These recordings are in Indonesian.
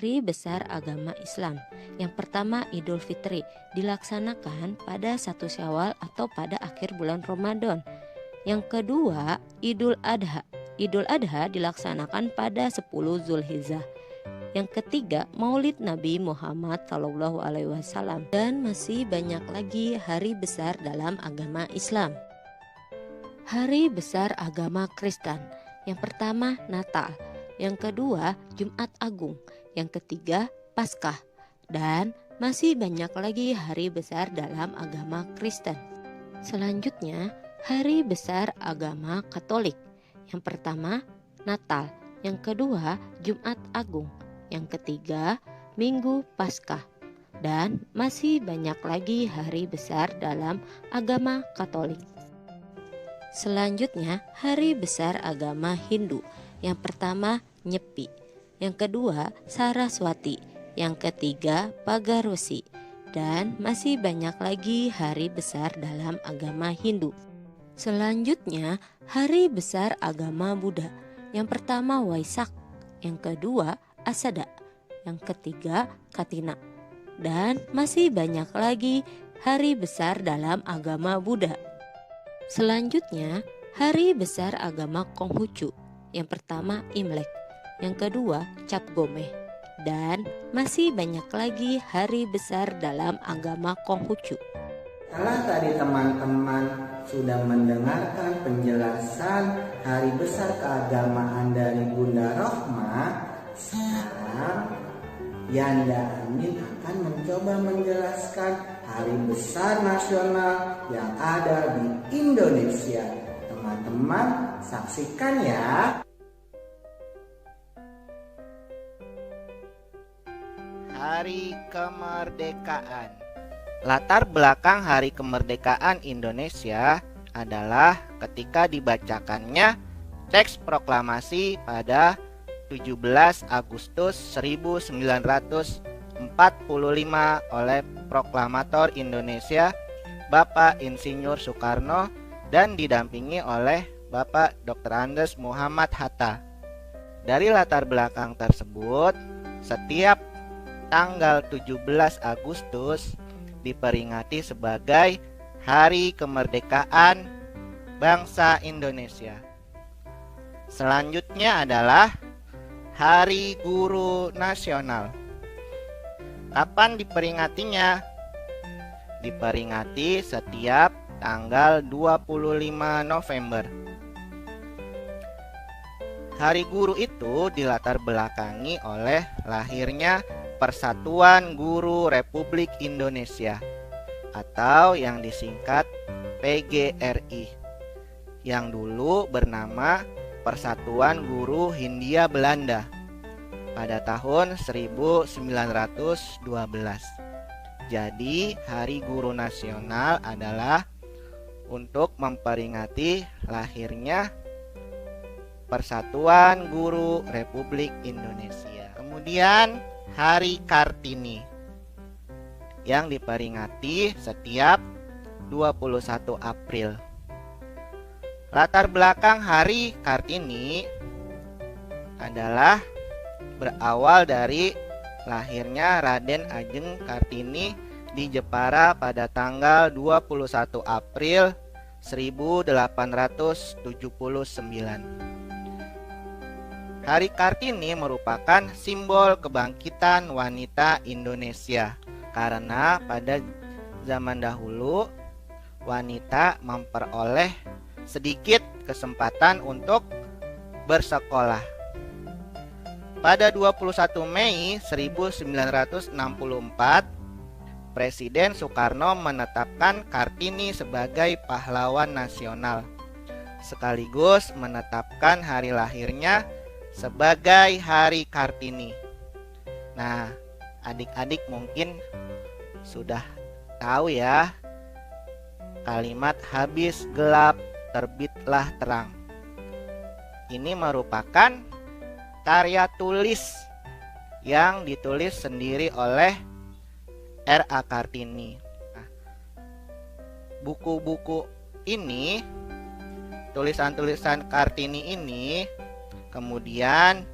Hari besar agama Islam. Yang pertama, Idul Fitri, dilaksanakan pada 1 Syawal atau pada akhir bulan Ramadan. Yang kedua, Idul Adha. Idul Adha dilaksanakan pada 10 Zulhijjah. Yang ketiga, Maulid Nabi Muhammad SAW. Dan masih banyak lagi hari besar dalam agama Islam. Hari besar agama Kristen. Yang pertama, Natal. Yang kedua, Jumat Agung. Yang ketiga, Paskah. Dan masih banyak lagi hari besar dalam agama Kristen. Selanjutnya, hari besar agama Katolik. Yang pertama, Natal. Yang kedua, Jumat Agung. Yang ketiga, Minggu Paskah. Dan masih banyak lagi hari besar dalam agama Katolik. Selanjutnya, hari besar agama Hindu. Yang pertama, Nyepi. Yang kedua, Saraswati. Yang ketiga, Pagarosi. Dan masih banyak lagi hari besar dalam agama Hindu. Selanjutnya, hari besar agama Buddha. Yang pertama, Waisak. Yang kedua, Asada. Yang ketiga, Katina. Dan masih banyak lagi hari besar dalam agama Buddha. Selanjutnya, hari besar agama Konghucu. Yang pertama, Imlek. Yang kedua, Cap Gomeh. Dan masih banyak lagi hari besar dalam agama Konghucu. Setelah tadi teman-teman sudah mendengarkan penjelasan hari besar keagamaan dari Bunda Rohma, sekarang Yanda Amin akan mencoba menjelaskan hari besar nasional yang ada di Indonesia. Teman-teman saksikan ya. Hari Kemerdekaan. Latar belakang Hari Kemerdekaan Indonesia adalah ketika dibacakannya teks proklamasi pada 17 Agustus 1945 oleh proklamator Indonesia Bapak Insinyur Soekarno dan didampingi oleh Bapak Dr. Andes Muhammad Hatta. Dari latar belakang tersebut, setiap tanggal 17 Agustus diperingati sebagai Hari Kemerdekaan Bangsa Indonesia. Selanjutnya adalah Hari Guru Nasional. Kapan diperingatinya? Diperingati setiap tanggal 25 November. Hari Guru itu dilatar belakangi oleh lahirnya Persatuan Guru Republik Indonesia atau yang disingkat PGRI, yang dulu bernama Persatuan Guru Hindia Belanda pada tahun 1912. Jadi, Hari Guru Nasional adalah untuk memperingati lahirnya Persatuan Guru Republik Indonesia. Kemudian, Hari Kartini yang diperingati setiap 21 April. Latar belakang Hari Kartini adalah berawal dari lahirnya Raden Ajeng Kartini di Jepara pada tanggal 21 April 1879. Hari Kartini merupakan simbol kebangkitan wanita Indonesia karena pada zaman dahulu wanita memperoleh sedikit kesempatan untuk bersekolah. Pada 21 Mei 1964, Presiden Soekarno menetapkan Kartini sebagai pahlawan nasional, sekaligus menetapkan hari lahirnya sebagai Hari Kartini. Nah, adik-adik mungkin sudah tahu ya kalimat habis gelap terbitlah terang. Ini merupakan karya tulis yang ditulis sendiri oleh R.A. Kartini. Nah, buku-buku ini, tulisan-tulisan Kartini ini kemudian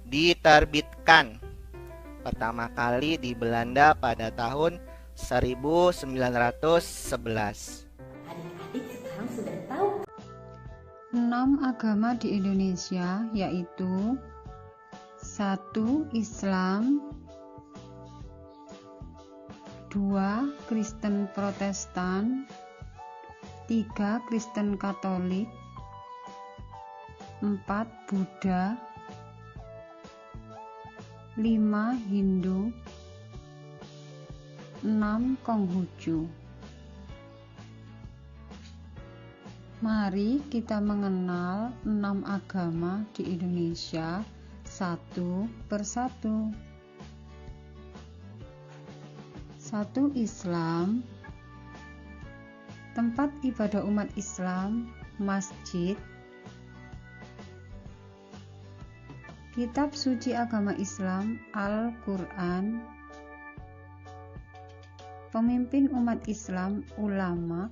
diterbitkan pertama kali di Belanda pada tahun 1911. Adik-adik sekarang sudah tahu 6 agama di Indonesia, yaitu 1. Islam, 2. Kristen Protestan, 3. Kristen Katolik, 4. Buddha, 5. Hindu, 6. Konghucu. Mari kita mengenal 6 agama di Indonesia satu persatu. 1. Islam. Tempat ibadah umat Islam, masjid. Kitab suci agama Islam, Al-Quran. Pemimpin umat Islam, ulama.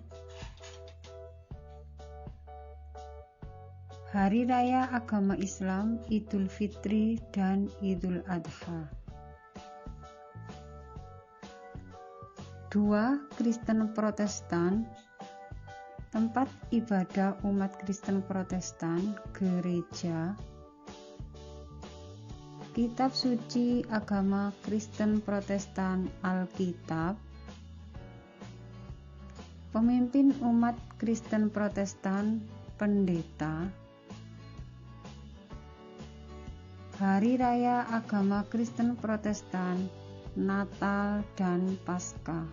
Hari raya agama Islam, Idul Fitri dan Idul Adha. 2. Kristen Protestan. Tempat ibadah umat Kristen Protestan, gereja. Kitab suci agama Kristen Protestan, Alkitab. Pemimpin umat Kristen Protestan, pendeta. Hari raya agama Kristen Protestan, Natal dan Paskah.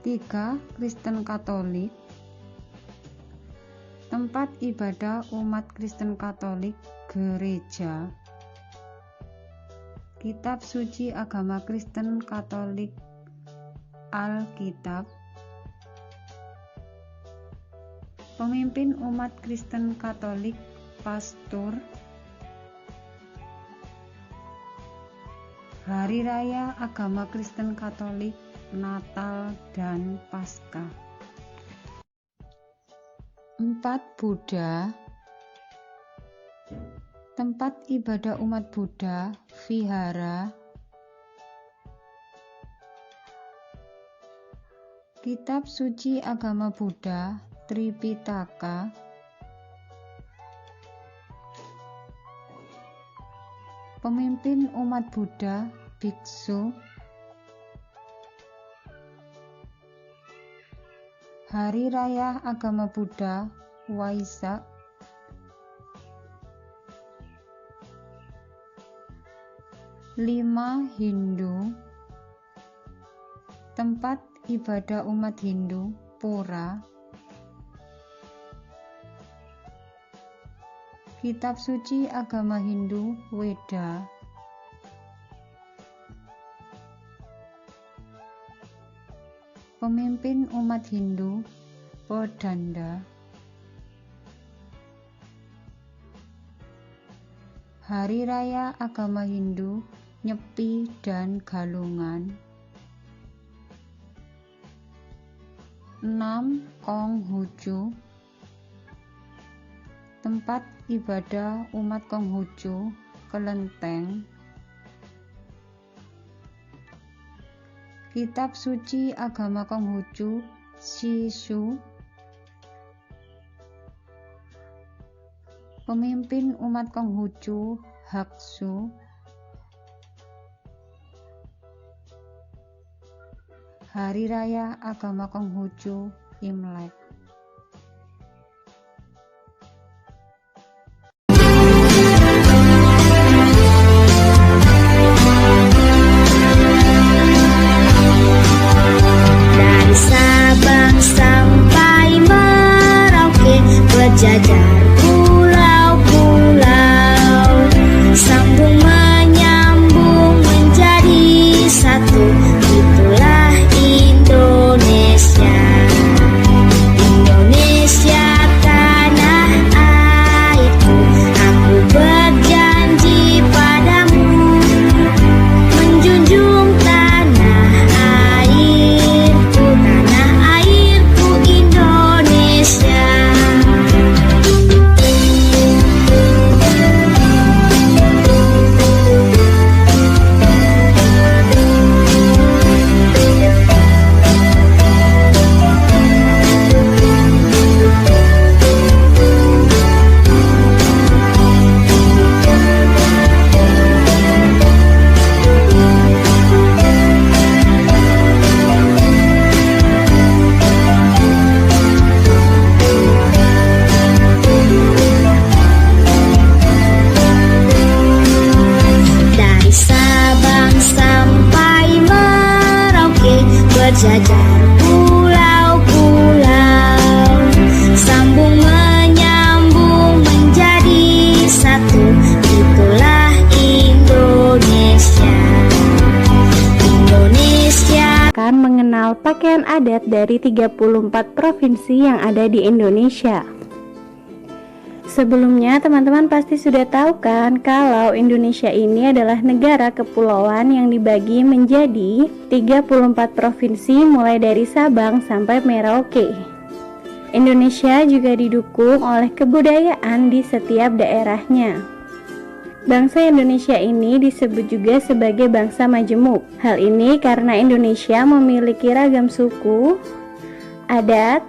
3. Kristen Katolik. Tempat ibadah umat Kristen Katolik, gereja. Kitab suci agama Kristen Katolik, Alkitab. Pemimpin umat Kristen Katolik, pastor. Hari raya agama Kristen Katolik, Natal dan Paskah. 4. Buddha. Tempat ibadah umat Buddha, vihara. Kitab suci agama Buddha, Tripitaka. Pemimpin umat Buddha, biksu. Hari raya agama Buddha, Waisak. Lima. Hindu. Tempat ibadah umat Hindu, Pura. Kitab suci agama Hindu, Weda. Pemimpin umat Hindu, Podanda. Hari raya agama Hindu, Nyepi dan Galungan. 6. Konghucu. Tempat ibadah umat Konghucu, Kelenteng. Kitab suci agama Konghucu, Shishu. Pemimpin umat Konghucu, Haksu. Hari raya agama Konghucu, Imlek. Dari Sabang sampai Merauke, berjajar pulau-pulau, sambung menyambung menjadi satu, itulah Indonesia. berjajar pulau-pulau, sambung menyambung menjadi satu. Itulah Indonesia. Indonesia akan mengenal pakaian adat dari 34 provinsi yang ada di Indonesia. Sebelumnya teman-teman pasti sudah tahu kan kalau Indonesia ini adalah negara kepulauan yang dibagi menjadi 34 provinsi mulai dari Sabang sampai Merauke. Indonesia juga didukung oleh kebudayaan di setiap daerahnya. Bangsa Indonesia ini disebut juga sebagai bangsa majemuk. Hal ini karena Indonesia memiliki ragam suku, adat,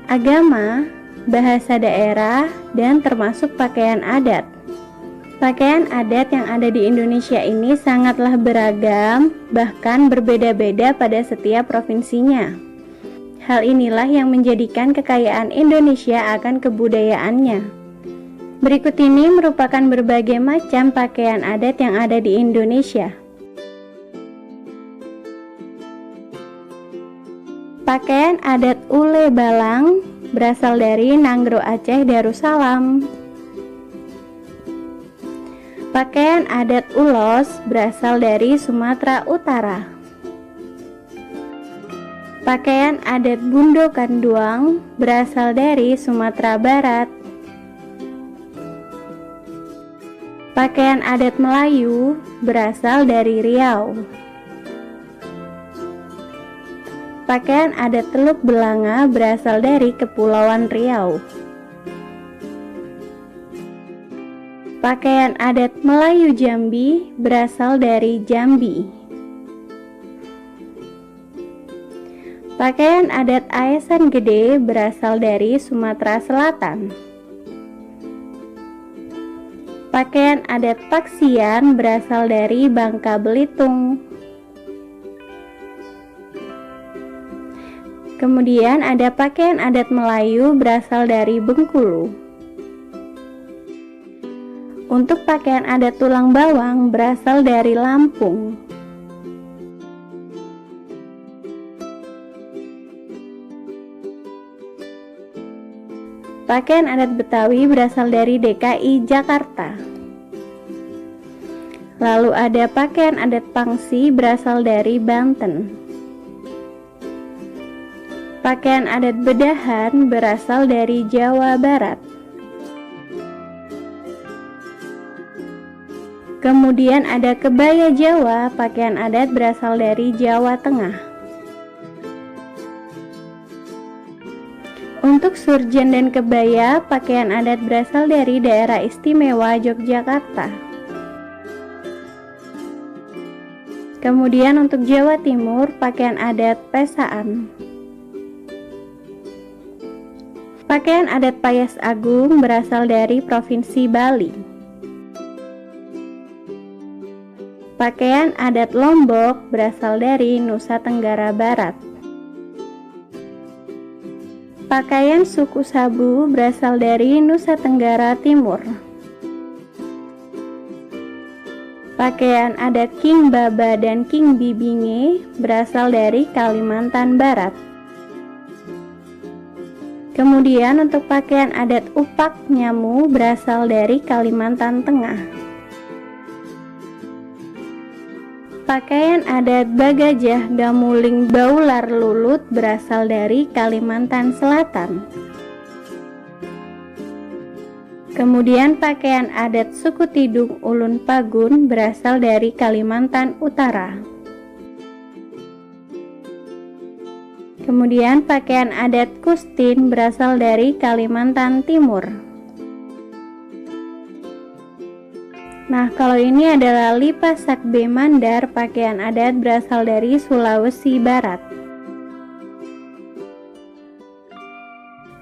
agama, bahasa daerah, dan termasuk pakaian adat. Pakaian adat yang ada di Indonesia ini sangatlah beragam, bahkan berbeda-beda pada setiap provinsinya. Hal inilah yang menjadikan kekayaan Indonesia akan kebudayaannya. Berikut ini merupakan berbagai macam pakaian adat yang ada di Indonesia. Pakaian adat Ule Balang berasal dari Nanggro Aceh Darussalam. Pakaian adat Ulos berasal dari Sumatera Utara. Pakaian adat Bundo Kanduang berasal dari Sumatera Barat. Pakaian adat Melayu berasal dari Riau. Pakaian adat Teluk Belanga berasal dari Kepulauan Riau. Pakaian adat Melayu Jambi berasal dari Jambi. Pakaian adat Aesan Gede berasal dari Sumatera Selatan. Pakaian adat Paksian berasal dari Bangka Belitung. Kemudian ada pakaian adat Melayu berasal dari Bengkulu. Untuk pakaian adat Tulang Bawang berasal dari Lampung. Pakaian adat Betawi berasal dari DKI Jakarta. Lalu ada pakaian adat Pangsi berasal dari Banten. Pakaian adat Bedahan berasal dari Jawa Barat. Kemudian ada kebaya Jawa, pakaian adat berasal dari Jawa Tengah. Untuk surjen dan kebaya, pakaian adat berasal dari daerah istimewa Yogyakarta. Kemudian untuk Jawa Timur, pakaian adat Pesaan. Pakaian adat Payas Agung berasal dari Provinsi Bali. Pakaian adat Lombok berasal dari Nusa Tenggara Barat. Pakaian suku Sabu berasal dari Nusa Tenggara Timur. Pakaian adat King Baba dan King Bibinge berasal dari Kalimantan Barat. Kemudian untuk pakaian adat Upak Nyamu berasal dari Kalimantan Tengah. Pakaian adat Bagajah Damuling Baular Lulut berasal dari Kalimantan Selatan. Kemudian pakaian adat suku Tidung Ulun Pagun berasal dari Kalimantan Utara. Kemudian pakaian adat Kustin berasal dari Kalimantan Timur. Nah, kalau ini adalah Lipa Sakbe Mandar, pakaian adat berasal dari Sulawesi Barat.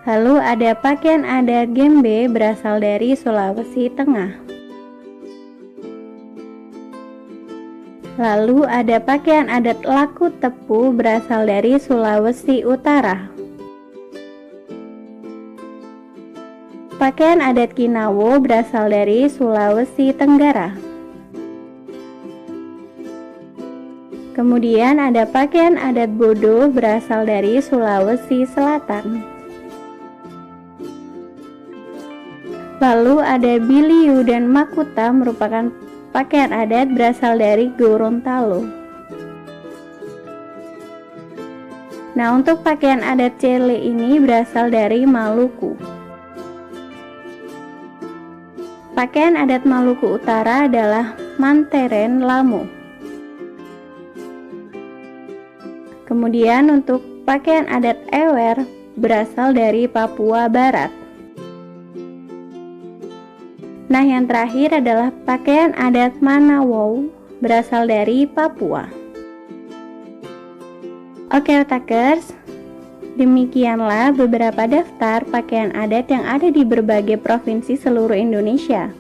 Lalu ada pakaian adat Gembe berasal dari Sulawesi Tengah. Lalu ada pakaian adat Laku Tepu berasal dari Sulawesi Utara. Pakaian adat Kinawo berasal dari Sulawesi Tenggara. Kemudian ada pakaian adat Bodo berasal dari Sulawesi Selatan. Lalu ada Biliu dan Makuta merupakan pakaian adat berasal dari Gorontalo. Nah, untuk pakaian adat Cele ini berasal dari Maluku. Pakaian adat Maluku Utara adalah Manteren Lamu. Kemudian untuk pakaian adat Ewer berasal dari Papua Barat. Nah, yang terakhir adalah pakaian adat Manawau berasal dari Papua. Oke otakers, demikianlah beberapa daftar pakaian adat yang ada di berbagai provinsi seluruh Indonesia.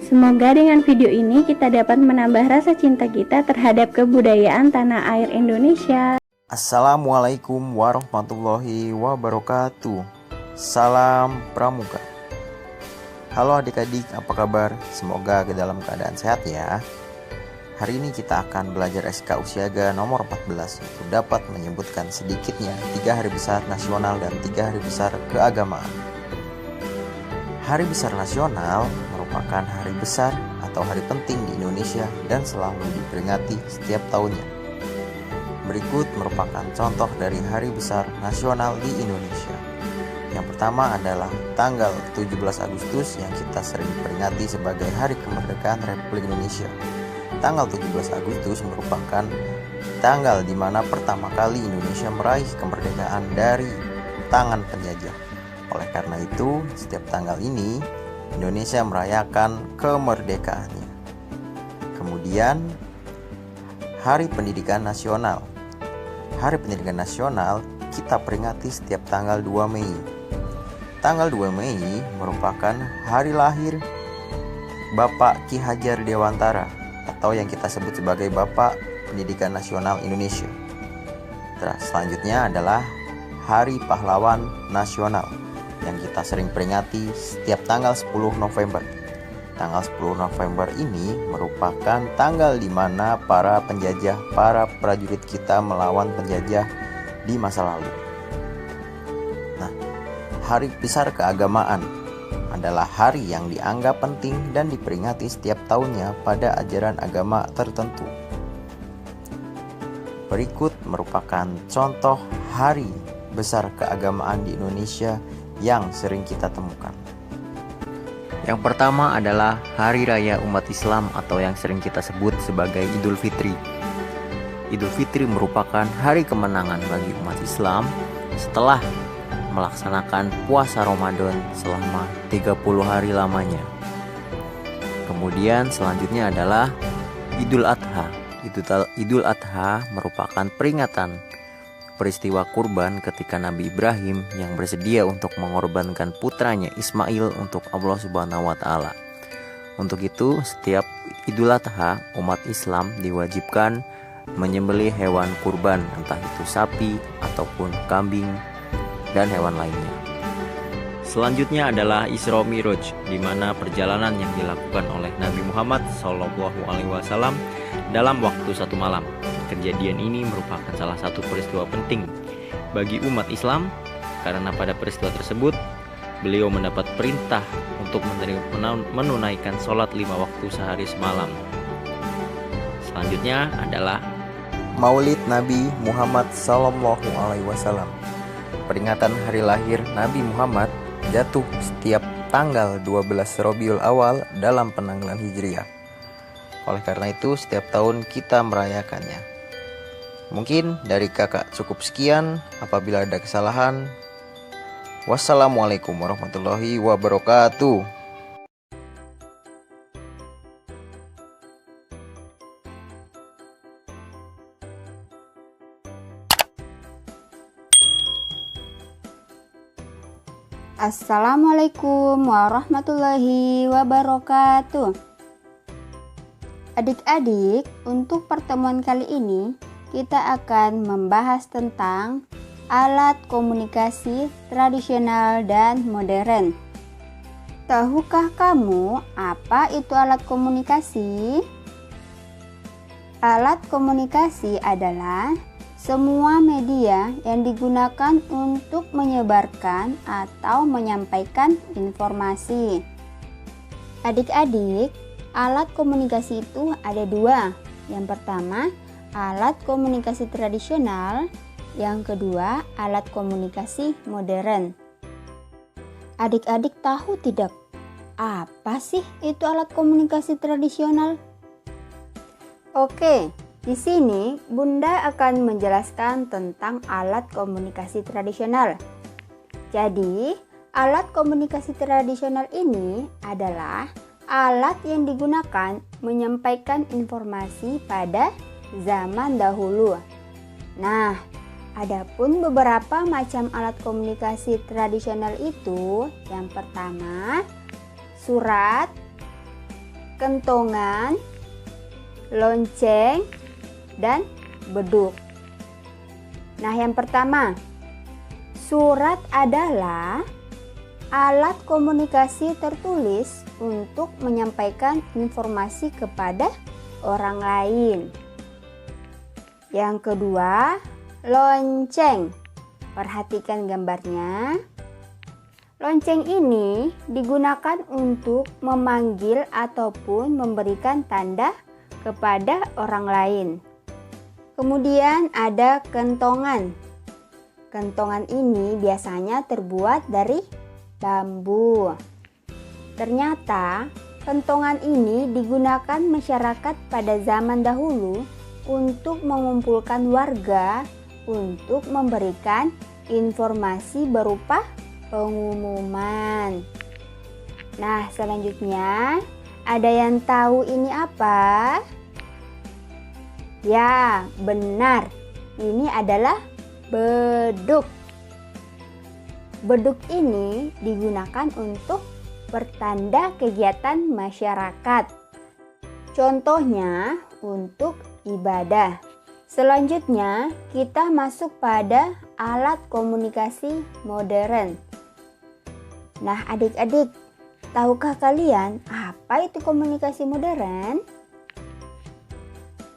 Semoga dengan video ini kita dapat menambah rasa cinta kita terhadap kebudayaan tanah air Indonesia. Assalamualaikum warahmatullahi wabarakatuh. Salam Pramuka. Halo adik-adik, apa kabar? Semoga ke dalam keadaan sehat ya. Hari ini kita akan belajar SK Usiaga nomor 14, yaitu dapat menyebutkan sedikitnya 3 hari besar nasional dan 3 hari besar keagamaan. Hari besar nasional merupakan hari besar atau hari penting di Indonesia dan selalu diperingati setiap tahunnya. Berikut merupakan contoh dari hari besar nasional di Indonesia. Yang pertama adalah tanggal 17 Agustus yang kita sering peringati sebagai Hari Kemerdekaan Republik Indonesia. Tanggal 17 Agustus merupakan tanggal di mana pertama kali Indonesia meraih kemerdekaan dari tangan penjajah. Oleh karena itu, setiap tanggal ini Indonesia merayakan kemerdekaannya. Kemudian, Hari Pendidikan Nasional. Hari Pendidikan Nasional kita peringati setiap tanggal 2 Mei. Tanggal 2 Mei merupakan hari lahir Bapak Ki Hajar Dewantara atau yang kita sebut sebagai Bapak Pendidikan Nasional Indonesia. Terus selanjutnya adalah Hari Pahlawan Nasional yang kita sering peringati setiap tanggal 10 November. Tanggal 10 November ini merupakan tanggal di mana para penjajah, para prajurit kita melawan penjajah di masa lalu. Nah, Hari Besar Keagamaan adalah hari yang dianggap penting dan diperingati setiap tahunnya pada ajaran agama tertentu. Berikut merupakan contoh hari besar keagamaan di Indonesia yang sering kita temukan. Yang pertama adalah Hari Raya Umat Islam atau yang sering kita sebut sebagai Idul Fitri. Idul Fitri merupakan hari kemenangan bagi umat Islam setelah melaksanakan puasa Ramadan selama 30 hari lamanya. Kemudian selanjutnya adalah Idul Adha. Idul Adha merupakan peringatan peristiwa kurban ketika Nabi Ibrahim yang bersedia untuk mengorbankan putranya Ismail untuk Allah Subhanahu wa Ta'ala. Untuk itu, setiap Idul Adha umat Islam diwajibkan menyembelih hewan kurban, entah itu sapi ataupun kambing dan hewan lainnya. Selanjutnya adalah Isra Mi'raj, di mana perjalanan yang dilakukan oleh Nabi Muhammad SAW dalam waktu 1 malam. Kejadian ini merupakan salah satu peristiwa penting bagi umat Islam karena pada peristiwa tersebut beliau mendapat perintah untuk menunaikan sholat 5 waktu sehari semalam. Selanjutnya adalah Maulid Nabi Muhammad SAW. Peringatan hari lahir Nabi Muhammad jatuh setiap tanggal 12 Rabiul Awal dalam penanggalan Hijriah. Oleh karena itu, setiap tahun kita merayakannya. Mungkin dari kakak cukup sekian. Apabila ada kesalahan, wassalamualaikum warahmatullahi wabarakatuh. Assalamualaikum warahmatullahi wabarakatuh. Adik-adik, untuk pertemuan kali ini kita akan membahas tentang alat komunikasi tradisional dan modern. Tahukah kamu apa itu alat komunikasi? Alat komunikasi adalah semua media yang digunakan untuk menyebarkan atau menyampaikan informasi. Adik-adik, alat komunikasi itu ada dua. Yang pertama, alat komunikasi tradisional. Yang kedua, alat komunikasi modern. Adik-adik tahu tidak, apa sih itu alat komunikasi tradisional? Oke, di sini Bunda akan menjelaskan tentang alat komunikasi tradisional. Jadi, alat komunikasi tradisional ini adalah alat yang digunakan menyampaikan informasi pada zaman dahulu. Nah, adapun beberapa macam alat komunikasi tradisional itu, yang pertama, surat, kentongan, lonceng, dan beduk. Nah, yang pertama, surat adalah alat komunikasi tertulis untuk menyampaikan informasi kepada orang lain. Yang kedua, lonceng. Perhatikan gambarnya. Lonceng ini digunakan untuk memanggil ataupun memberikan tanda kepada orang lain. Kemudian ada kentongan. Kentongan ini biasanya terbuat dari bambu. Ternyata kentongan ini digunakan masyarakat pada zaman dahulu untuk mengumpulkan warga untuk memberikan informasi berupa pengumuman. Nah, selanjutnya ada yang tahu ini apa? Ya, benar. Ini adalah beduk. Beduk ini digunakan untuk pertanda kegiatan masyarakat. Contohnya untuk ibadah. Selanjutnya, kita masuk pada alat komunikasi modern. Nah, adik-adik, tahukah kalian apa itu komunikasi modern?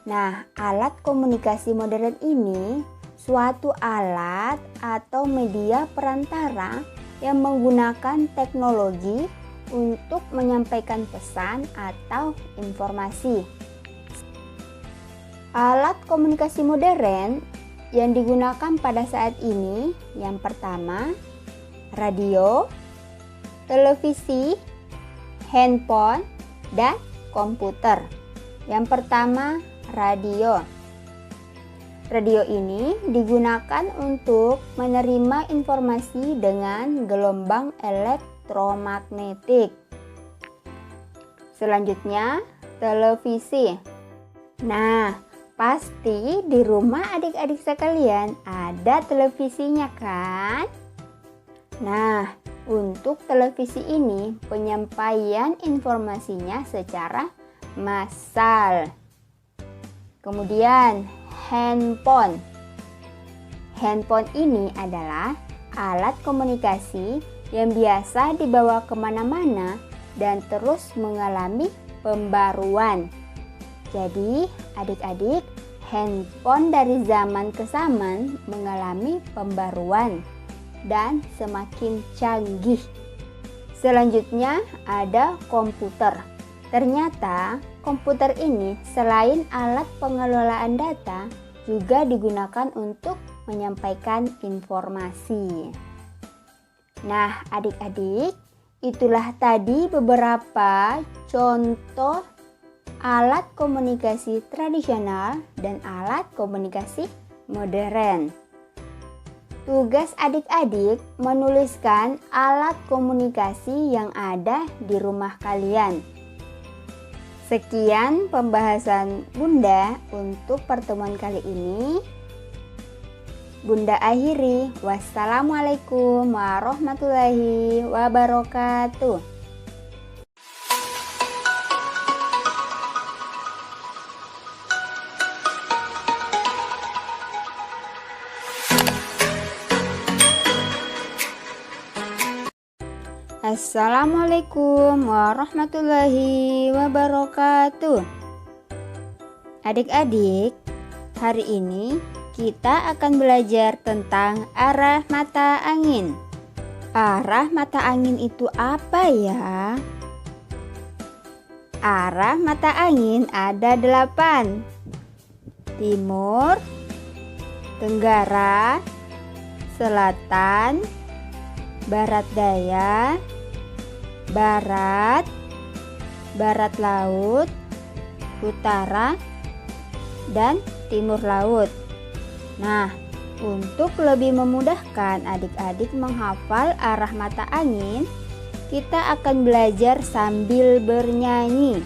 Nah, alat komunikasi modern ini suatu alat atau media perantara yang menggunakan teknologi untuk menyampaikan pesan atau informasi. Alat komunikasi modern yang digunakan pada saat ini yang pertama, radio, televisi, handphone, dan komputer. Yang pertama, radio. Radio ini digunakan untuk menerima informasi dengan gelombang elektromagnetik. Selanjutnya, televisi. Nah, pasti di rumah adik-adik sekalian ada televisinya kan? Nah, untuk televisi ini penyampaian informasinya secara massal. Kemudian handphone. Handphone ini adalah alat komunikasi yang biasa dibawa kemana-mana dan terus mengalami pembaruan. Jadi adik-adik, handphone dari zaman ke zaman mengalami pembaruan dan semakin canggih. Selanjutnya ada komputer. Ternyata komputer ini selain alat pengelolaan data juga digunakan untuk menyampaikan informasi. Nah, adik-adik, itulah tadi beberapa contoh alat komunikasi tradisional dan alat komunikasi modern. Tugas adik-adik menuliskan alat komunikasi yang ada di rumah kalian. Sekian pembahasan Bunda untuk pertemuan kali ini. Bunda akhiri. Wassalamualaikum warahmatullahi wabarakatuh. Assalamualaikum warahmatullahi wabarakatuh. Adik-adik, hari ini kita akan belajar tentang arah mata angin. Arah mata angin itu apa ya? Arah mata angin ada 8. Timur, tenggara, selatan, barat daya, barat, barat laut, utara, dan timur laut. Nah, untuk lebih memudahkan adik-adik menghafal arah mata angin, kita akan belajar sambil bernyanyi.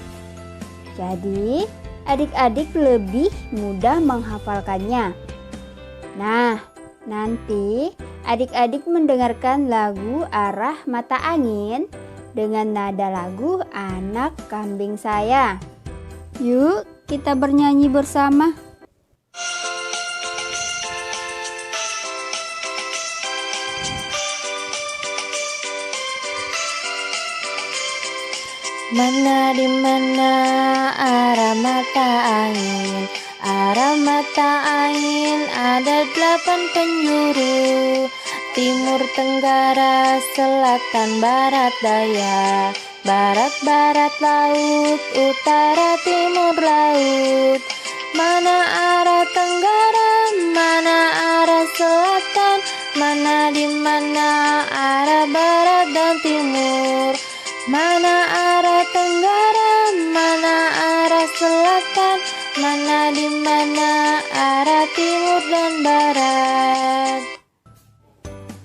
Jadi, adik-adik lebih mudah menghafalkannya. Nah, nanti adik-adik mendengarkan lagu arah mata angin dengan nada lagu Anak Kambing Saya. Yuk, kita bernyanyi bersama. Mana di mana arah mata angin? Arah mata angin ada 8 penjuru. Timur, tenggara, selatan, barat, daya, barat, barat laut, utara, timur laut. Mana arah tenggara, mana arah selatan, mana di mana arah barat dan timur. Mana arah tenggara, mana arah selatan, mana di mana arah timur dan barat.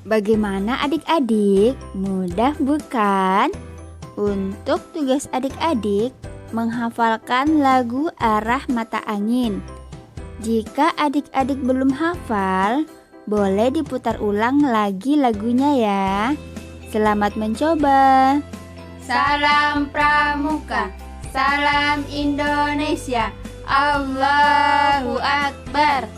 Bagaimana adik-adik? Mudah bukan? Untuk tugas adik-adik menghafalkan lagu arah mata angin. Jika adik-adik belum hafal, boleh diputar ulang lagi lagunya ya. Selamat mencoba. Salam Pramuka, salam Indonesia, Allahu Akbar.